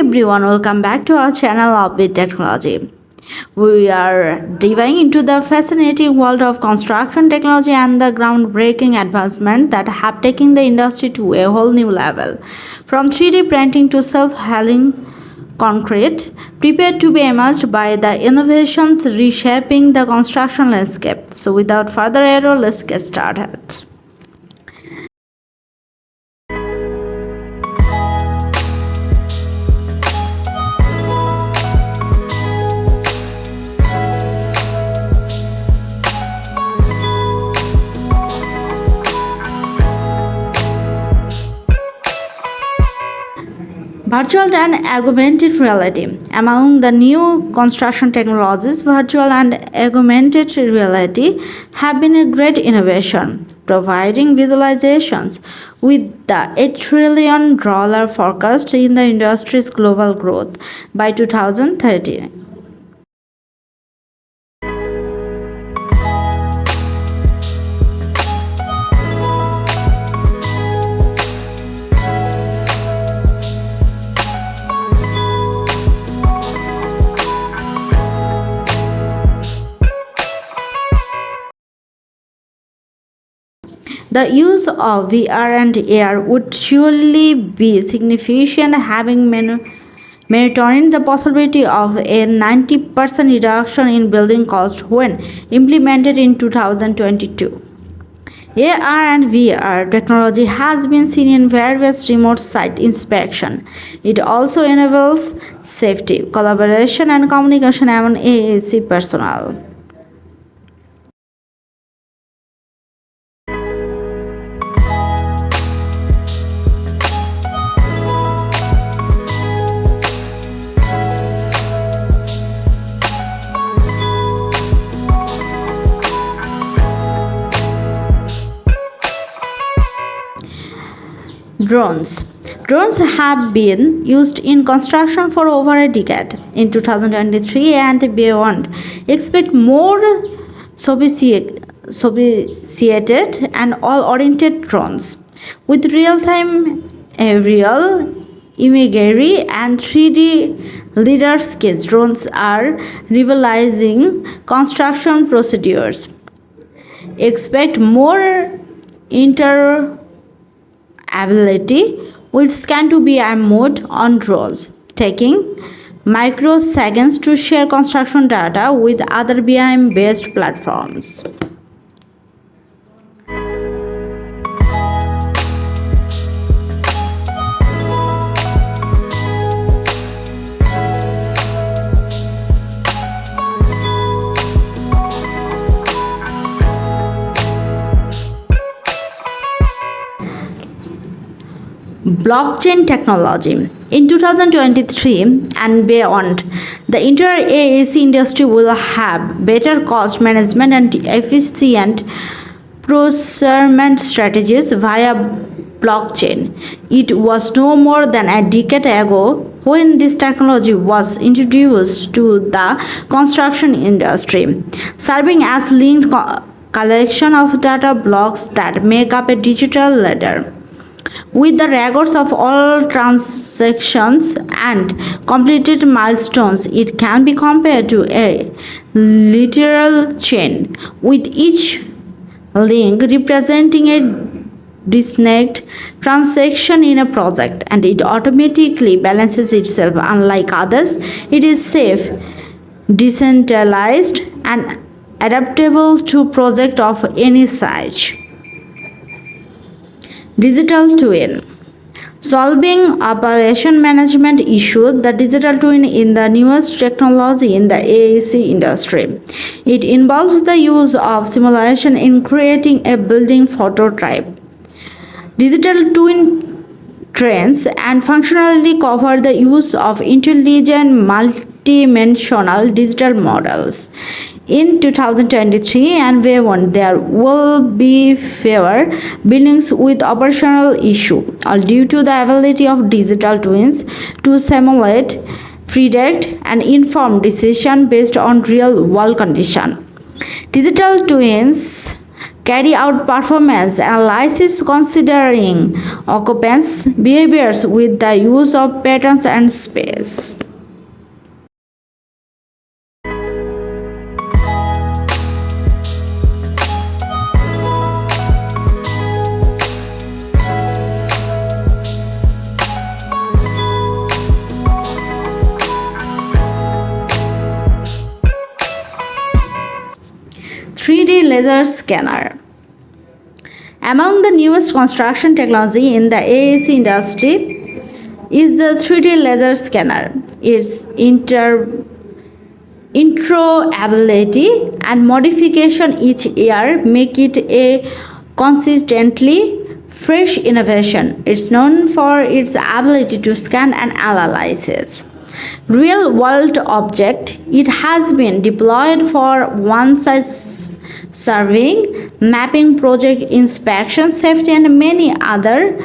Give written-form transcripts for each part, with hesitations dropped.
everyone, welcome back to our channel of Bit Technology. We are diving into the fascinating world of construction technology and the groundbreaking advancements that have taken the industry to a whole new level. From 3D printing to self-healing concrete, prepare to be immersed by the innovations reshaping the construction landscape. So without further ado, let's get started. Virtual and augmented reality. Among the new construction technologies, virtual and augmented reality have been a great innovation, providing visualizations with the $8 trillion forecast in the industry's global growth by 2030. The use of VR and AR would surely be significant, having monitoring the possibility of a 90% reduction in building cost when implemented in 2022. AR and VR technology has been seen in various remote site inspection. It also enables safety, collaboration, and communication among AAC personnel. Drones. Drones have been used in construction for over a decade. In 2023 and beyond, expect more sophisticated and all-oriented drones. With real-time aerial imagery and 3D lidar skins, drones are revolutionizing construction procedures. Expect more ability will scan to BIM mode on drones, taking microseconds to share construction data with other BIM based platforms. Blockchain technology. In 2023 and beyond, the entire AAC industry will have better cost management and efficient procurement strategies via blockchain. It was no more than a decade ago when this technology was introduced to the construction industry, serving as linked collection of data blocks that make up a digital ledger. With the records of all transactions and completed milestones, it can be compared to a literal chain, with each link representing a distinct transaction in a project, and it automatically balances itself. Unlike others, it is safe, decentralized, and adaptable to projects of any size. Digital twin. Solving operation management issues, the digital twin is the newest technology in the AEC industry. It involves the use of simulation in creating a building prototype. Digital twin trends and functionally cover the use of intelligent multidimensional digital models. In 2023 and beyond, there will be fewer buildings with operational issues, all due to the ability of digital twins to simulate, predict, and inform decisions based on real-world conditions. Digital twins carry out performance analysis considering occupants' behaviors with the use of patterns and space. 3D laser scanner. Among the newest construction technology in the AAC industry is the 3D laser scanner. Its interoperability and modification each year make it a consistently fresh innovation. It's known for its ability to scan and analyze real world object. It has been deployed for one size surveying, mapping, project inspection, safety, and many other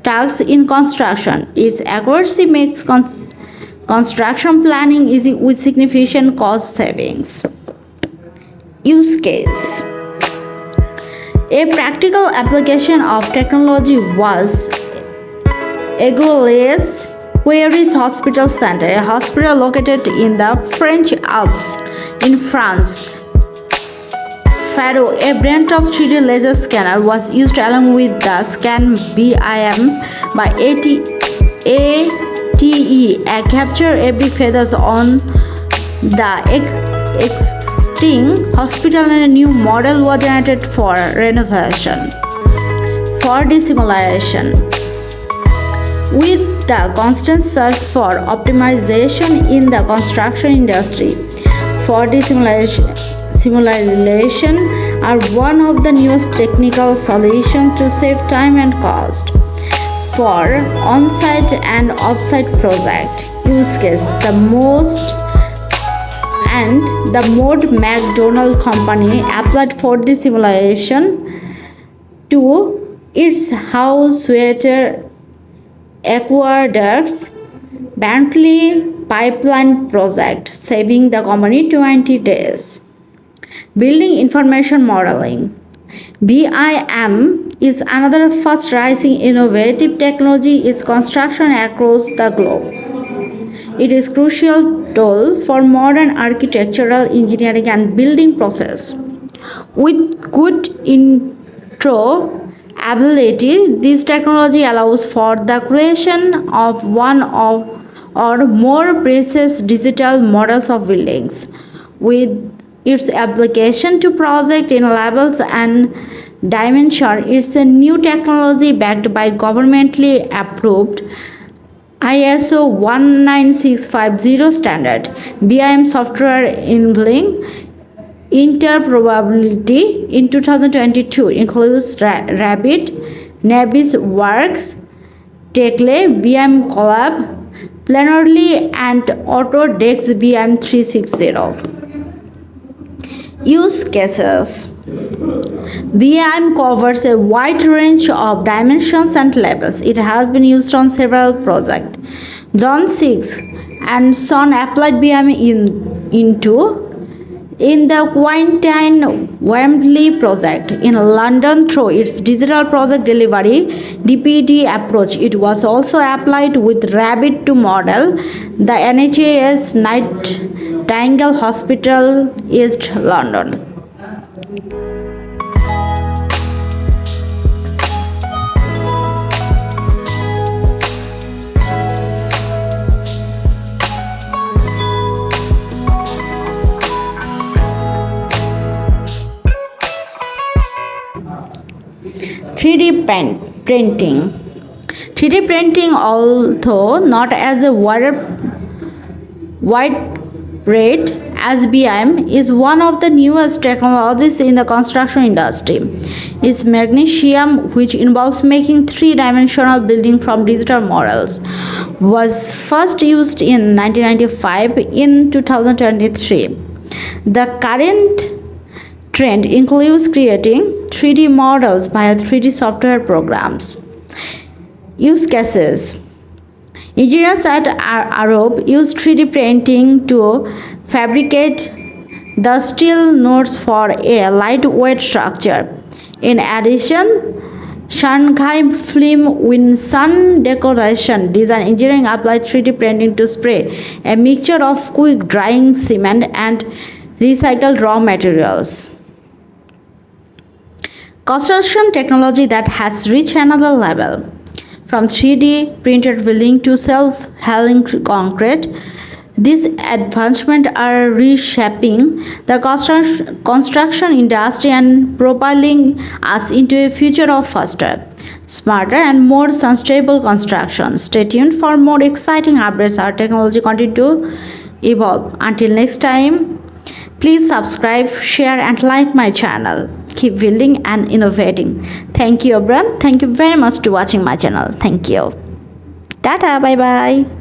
tasks in construction. Its accuracy makes construction planning easy with significant cost savings. Use case. A practical application of technology was Egolès Queries Hospital Center, a hospital located in the French Alps in France. Faro, a brand of 3D laser scanner, was used along with the Scan BIM by ATE, capture every feathers on the existing hospital, and a new model was generated for renovation. 4D simulation. With the constant search for optimization in the construction industry, 4D simulation are one of the newest technical solutions to save time and cost. For on-site and off-site project use case, the Mode McDonald company applied 4D simulation to its house water aqueducts Bentley pipeline project, saving the company 20 days. Building information modeling. BIM is another fast rising innovative technology in construction across the globe. It is a crucial tool for modern architectural engineering and building process. With good ability, this technology allows for the creation of one or more precise digital models of buildings. With its application to project in levels and dimension, it's a new technology backed by governmentally approved ISO 19650 standard. BIM software enabling interoperability in 2022 includes Rabbit, Navisworks, Tekle, BIM Collab, Plannerly, and Autodesk BIM 360. Use cases. BIM covers a wide range of dimensions and levels. It has been used on several projects. John 6 and Son applied BIM in the Quintin Wembley project in London through its digital project delivery DPD approach. It was also applied with Rabbit to model the NHS Nightingale Hospital, East London. 3D printing. 3D printing, although not as a widespread as BIM, is one of the newest technologies in the construction industry. Its magnesium, which involves making three-dimensional building from digital models, was first used in 1995. In 2023, the current trend includes creating 3D models via 3D software programs. Use cases. Engineers at Arup use 3D printing to fabricate the steel nodes for a lightweight structure. In addition, Shanghai film with sun decoration design engineering applied 3D printing to spray a mixture of quick drying cement and recycled raw materials. Construction technology that has reached another level. From 3D printed building to self-healing concrete, these advancements are reshaping the construction industry and propelling us into a future of faster, smarter, and more sustainable construction. Stay tuned for more exciting updates. Our technology continue to evolve. Until next time, please subscribe, share, and like my channel. Keep building and innovating. Thank you, everyone. Thank you very much to watching my channel. Thank you. Tata. Bye bye.